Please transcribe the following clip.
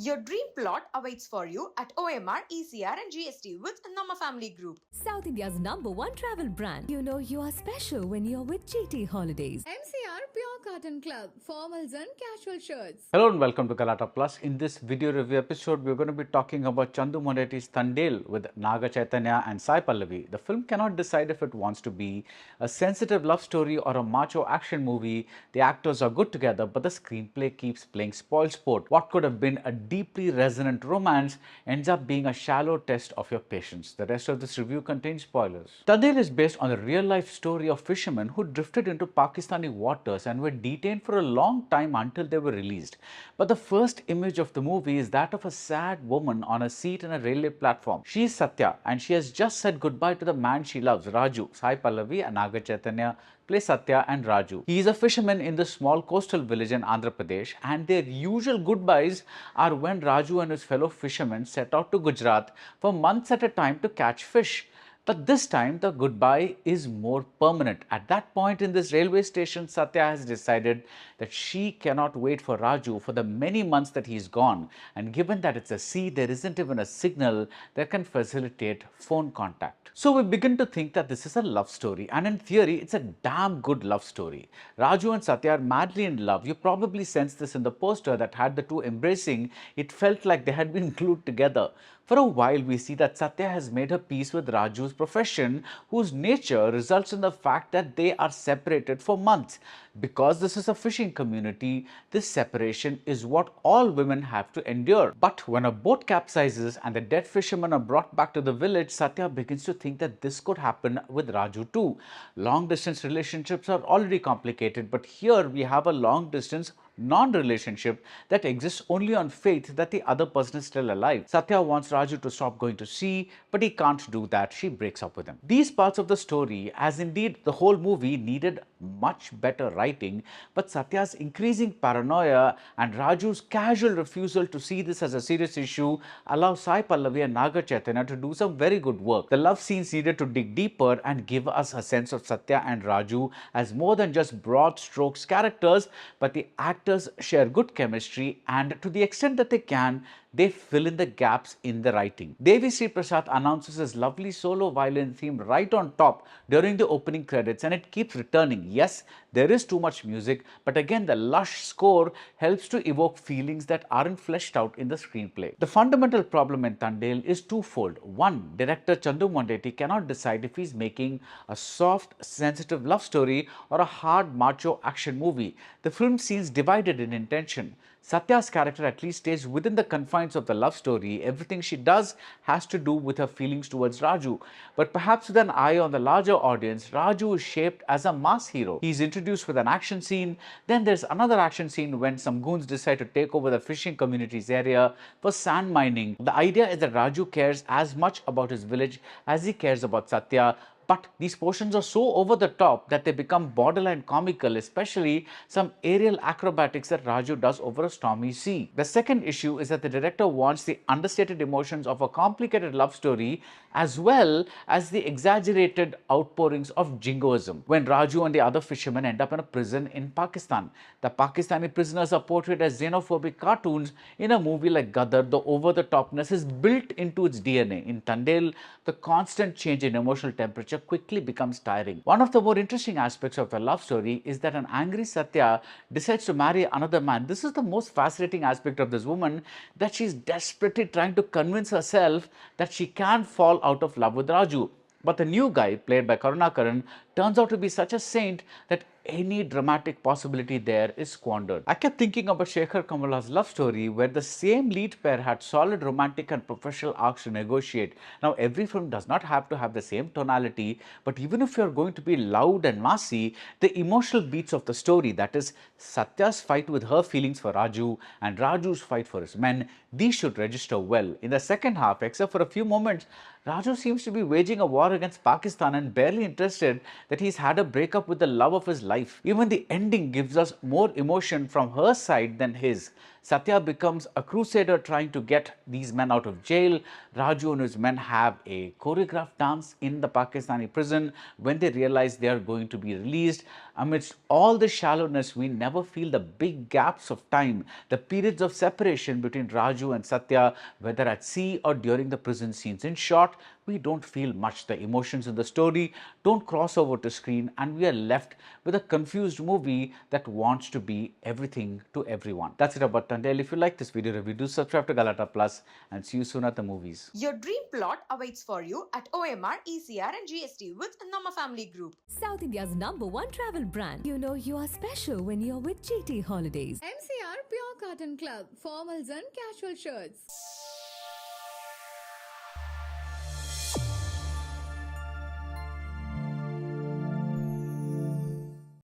Your dream plot awaits for you at OMR, ECR and GST with Nama Family Group. South India's #1 travel brand. You know you are special when you're with GT Holidays. MCR Pure Cotton Club, formals and casual shirts. Hello and welcome to Galatta Plus. In this video review episode, we're going to be talking about Chandoo Mondeti's Thandel with Naga Chaitanya and Sai Pallavi. The film cannot decide if it wants to be a sensitive love story or a macho action movie. The actors are good together, but the screenplay keeps playing spoilsport. What could have been a deeply resonant romance ends up being a shallow test of your patience. The rest of this review contains spoilers. Thandel is based on the real-life story of fishermen who drifted into Pakistani waters and were detained for a long time until they were released. But the first image of the movie is that of a sad woman on a seat in a railway platform. She is Satya and she has just said goodbye to the man she loves, Raju. Sai Pallavi and Naga Chaitanya play Satya and Raju. He is a fisherman in the small coastal village in Andhra Pradesh, and their usual goodbyes are when Raju and his fellow fishermen set out to Gujarat for months at a time to catch fish. But this time, the goodbye is more permanent. At that point in this railway station, Satya has decided that she cannot wait for Raju for the many months that he's gone. And given that it's a sea, there isn't even a signal that can facilitate phone contact. So we begin to think that this is a love story. And in theory, it's a damn good love story. Raju and Satya are madly in love. You probably sensed this in the poster that had the two embracing. It felt like they had been glued together. For a while, we see that Satya has made her peace with Raju's profession, whose nature results in the fact that they are separated for months. Because this is a fishing community, this separation is what all women have to endure. But when a boat capsizes and the dead fishermen are brought back to the village, Satya begins to think that this could happen with Raju too. Long distance relationships are already complicated, but here we have a long distance non-relationship that exists only on faith that the other person is still alive. Satya wants Raju to stop going to sea, but he can't do that. She breaks up with him. These parts of the story, as indeed the whole movie, needed much better writing, but Satya's increasing paranoia and Raju's casual refusal to see this as a serious issue allow Sai Pallavi and Naga Chaitanya to do some very good work. The love scenes needed to dig deeper and give us a sense of Satya and Raju as more than just broad strokes characters, but the actors share good chemistry, and to the extent that they can, they fill in the gaps in the writing. Devi Sri Prasad announces his lovely solo violin theme right on top during the opening credits, and it keeps returning. Yes, there is too much music, but again, the lush score helps to evoke feelings that aren't fleshed out in the screenplay. The fundamental problem in Thandel is twofold. One, director Chandoo Mondeti cannot decide if he's making a soft, sensitive love story or a hard, macho action movie. The film seems divided in intention. Satya's character at least stays within the confines of the love story. Everything she does has to do with her feelings towards Raju. But perhaps with an eye on the larger audience, Raju is shaped as a mass hero. He's introduced with an action scene, then there's another action scene when some goons decide to take over the fishing community's area for sand mining. The idea is that Raju cares as much about his village as he cares about Satya. But these portions are so over the top that they become borderline comical, especially some aerial acrobatics that Raju does over a stormy sea. The second issue is that the director wants the understated emotions of a complicated love story as well as the exaggerated outpourings of jingoism. When Raju and the other fishermen end up in a prison in Pakistan, the Pakistani prisoners are portrayed as xenophobic cartoons. In a movie like Gadar, the over-the-topness is built into its DNA. In Thandel, the constant change in emotional temperature quickly becomes tiring. One of the more interesting aspects of the love story is that an angry Satya decides to marry another man. This is the most fascinating aspect of this woman, that she's desperately trying to convince herself that she can fall out of love with Raju. But the new guy, played by Karunakaran, turns out to be such a saint that any dramatic possibility there is squandered. I kept thinking about Shekhar Kamala's love story, where the same lead pair had solid romantic and professional arcs to negotiate. Now, every film does not have to have the same tonality, but even if you're going to be loud and massy, the emotional beats of the story, that is, Satya's fight with her feelings for Raju and Raju's fight for his men, these should register well. In the second half, except for a few moments, Raju seems to be waging a war against Pakistan and barely interested that he's had a breakup with the love of his life. Even the ending gives us more emotion from her side than his. Satya becomes a crusader trying to get these men out of jail. Raju and his men have a choreographed dance in the Pakistani prison when they realize they are going to be released. Amidst all the shallowness, we never feel the big gaps of time, the periods of separation between Raju and Satya, whether at sea or during the prison scenes. In short, we don't feel much. The emotions in the story don't cross over to screen, and we are left with a confused movie that wants to be everything to everyone. That's it about Thandel. If you like this video review, do subscribe to Galatta Plus and see you soon at the movies. Your dream plot awaits for you at OMR, ECR, and GST with Nama Family Group. South India's #1 travel brand. You know you are special when you're with GT Holidays. MCR Pure Cotton Club, formals and casual shirts.